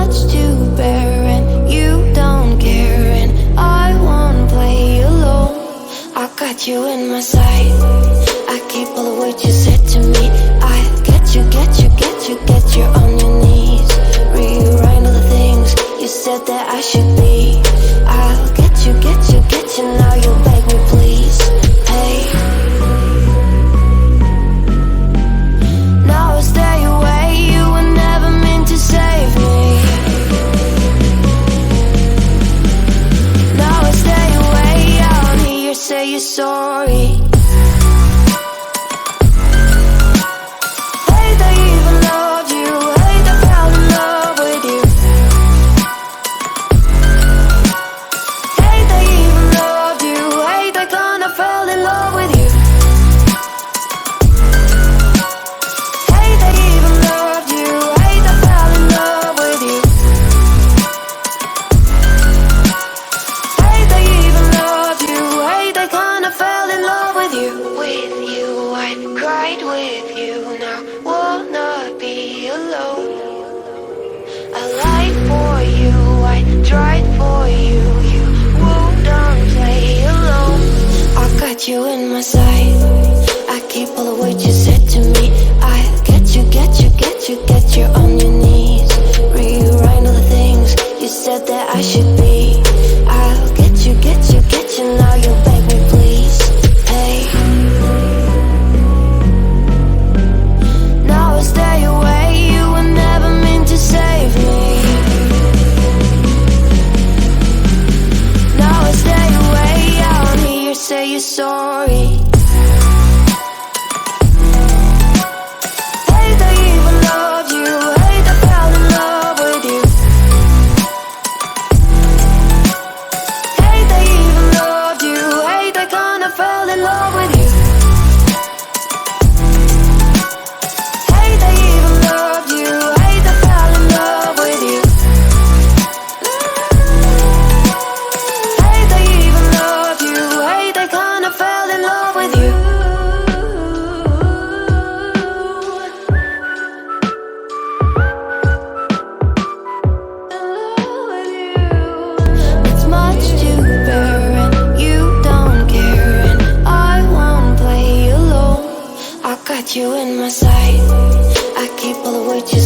much to bear and you don't care, and I won't play alone. I got you in my sight, I keep all the words you said to me. I'll get you, get you, get you, get you on your knees. Rewrite all the things you said that I should be. I'll get you, get you, get you, now you beg me please. Hey, now I stay away, you were never meant to save me. Now I stay away, I don't hear you say you're sorry. You in my sight, I keep all the words you said to me. I'll get you, get you, get you, get you on your knees. Rewrite all the things you said that I should be. I'll get you, get you, get you, now you beg me please. Hey, now I stay away, you were never meant to save me. Now I stay away, I don't hear you say you're sorry. Hate I even loved you, hate I fell in love with you. Hate I even loved you, hate I kinda fell in love with you. Hate I even loved you, hate I fell in love with you. Hate I even loved you, hate I kinda fell in love with you. It's much to bear and you don't care, and I won't play alone. I got you in my sight, I keep all the words you